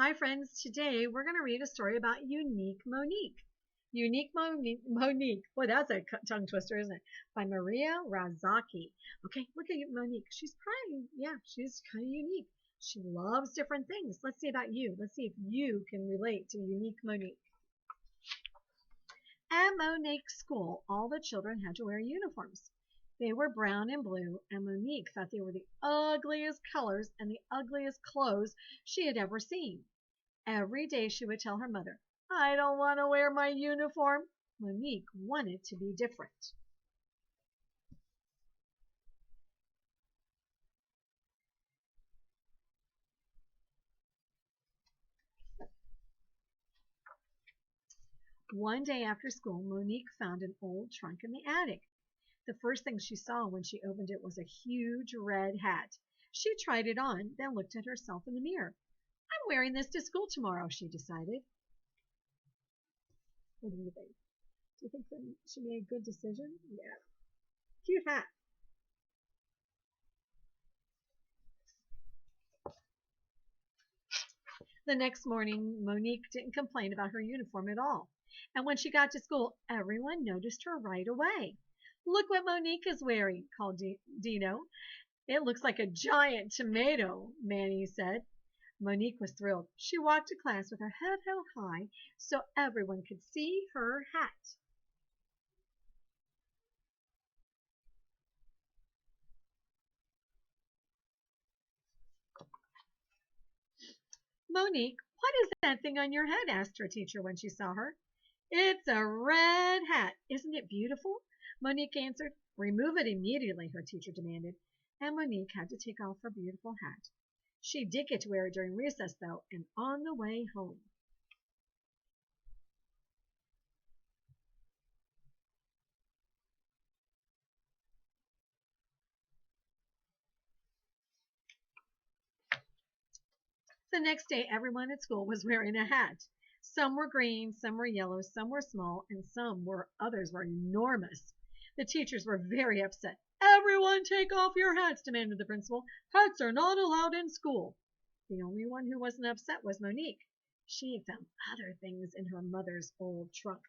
Hi, friends. Today we're going to read a story about Unique Monique. Monique. Boy, that's a tongue twister, isn't it? By Maria Razaki. Okay, look at Monique. She's probably, yeah, she's kind of unique. She loves different things. Let's see about you. Let's see if you can relate to Unique Monique. At Monique's school, all the children had to wear uniforms. They were brown and blue, and Monique thought they were the ugliest colors and the ugliest clothes she had ever seen. Every day she would tell her mother, "I don't want to wear my uniform." Monique wanted to be different. One day after school, Monique found an old trunk in the attic. The first thing she saw when she opened it was a huge red hat. She tried it on, then looked at herself in the mirror. "I'm wearing this to school tomorrow," she decided. What do you think? Do you think she made a good decision? Yeah. Cute hat. The next morning, Monique didn't complain about her uniform at all. And when she got to school, everyone noticed her right away. "Look what Monique is wearing," called Dino. "It looks like a giant tomato," Manny said. Monique was thrilled. She walked to class with her head held high so everyone could see her hat. "Monique, what is that thing on your head?" asked her teacher when she saw her. "It's a red hat. Isn't it beautiful?" Monique answered. "Remove it immediately," her teacher demanded, and Monique had to take off her beautiful hat. She did get to wear it during recess, though, and on the way home. The next day, everyone at school was wearing a hat. Some were green, some were yellow, some were small, and others were enormous. The teachers were very upset. "Everyone take off your hats," demanded the principal. "Hats are not allowed in school." The only one who wasn't upset was Monique. She had found other things in her mother's old trunk.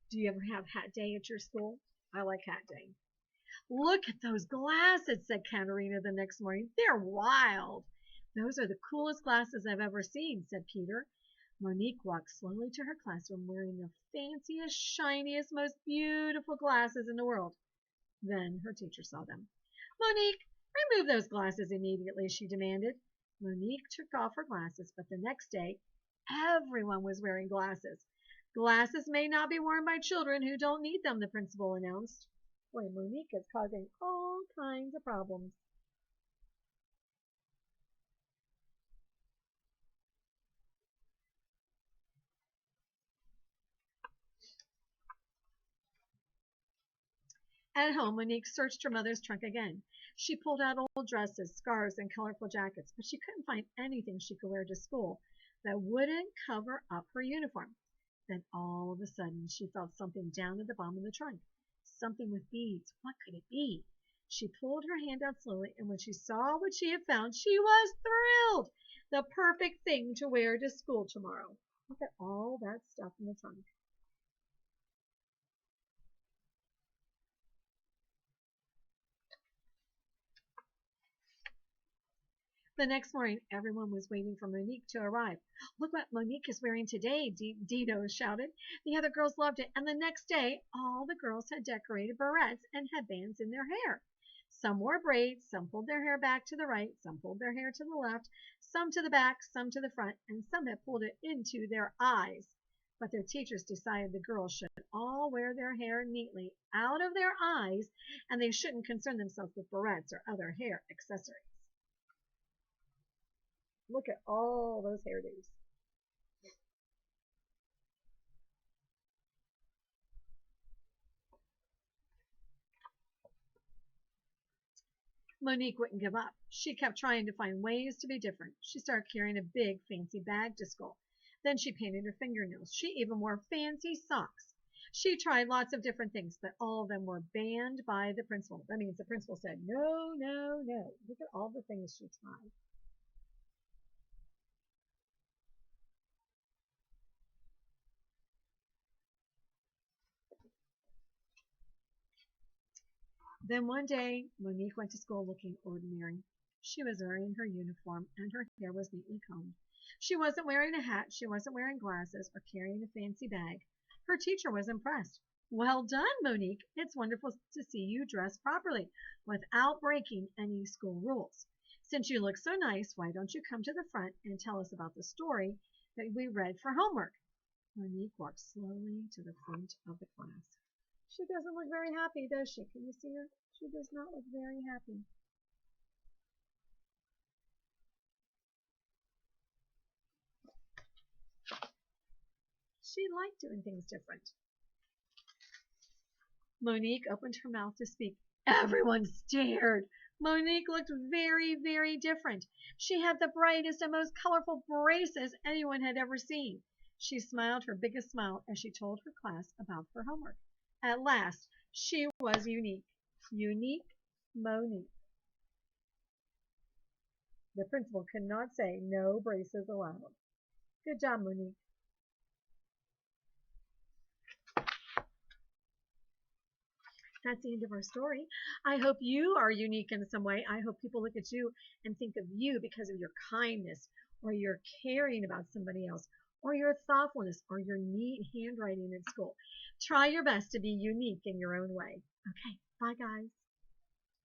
Do you ever have hat day at your school? I like hat day. "Look at those glasses," said Katerina the next morning. "They're wild." "Those are the coolest glasses I've ever seen," said Peter. Monique walked slowly to her classroom wearing the fanciest, shiniest, most beautiful glasses in the world. Then her teacher saw them. "Monique, remove those glasses immediately," she demanded. Monique took off her glasses, but the next day everyone was wearing glasses. "Glasses may not be worn by children who don't need them," the principal announced. Boy, Monique is causing all kinds of problems. At home, Monique searched her mother's trunk again. She pulled out old dresses, scarves, and colorful jackets, but she couldn't find anything she could wear to school that wouldn't cover up her uniform. Then all of a sudden, she felt something down at the bottom of the trunk. Something with beads. What could it be? She pulled her hand out slowly, and when she saw what she had found, she was thrilled. The perfect thing to wear to school tomorrow. Look at all that stuff in the trunk. The next morning, everyone was waiting for Monique to arrive. "Look what Monique is wearing today," Dino shouted. The other girls loved it, and the next day all the girls had decorated barrettes and headbands in their hair. Some wore braids, some pulled their hair back to the right, some pulled their hair to the left, some to the back, some to the front, and some had pulled it into their eyes. But their teachers decided the girls should all wear their hair neatly out of their eyes, and they shouldn't concern themselves with barrettes or other hair accessories. Look at all those hairdos. Monique wouldn't give up. She kept trying to find ways to be different. She started carrying a big fancy bag to school. Then she painted her fingernails. She even wore fancy socks. She tried lots of different things, but all of them were banned by the principal. That means the principal said, no, no, no. Look at all the things she tried. Then one day, Monique went to school looking ordinary. She was wearing her uniform and her hair was neatly combed. She wasn't wearing a hat, she wasn't wearing glasses or carrying a fancy bag. Her teacher was impressed. Well done, Monique. It's wonderful to see you dressed properly without breaking any school rules. Since you look so nice, why don't you come to the front and tell us about the story that we read for homework? Monique walked slowly to the front of the class. She doesn't look very happy, does she? Can you see her? She does not look very happy. She liked doing things different. Monique opened her mouth to speak. Everyone stared. Monique looked very, very different. She had the brightest and most colorful braces anyone had ever seen. She smiled her biggest smile as she told her class about her homework. At last, she was unique. Unique Monique. The principal could not say no braces allowed. Good job, Monique. That's the end of our story. I hope you are unique in some way. I hope people look at you and think of you because of your kindness or your caring about somebody else or your thoughtfulness or your neat handwriting in school. Try your best to be unique in your own way. Okay, bye guys.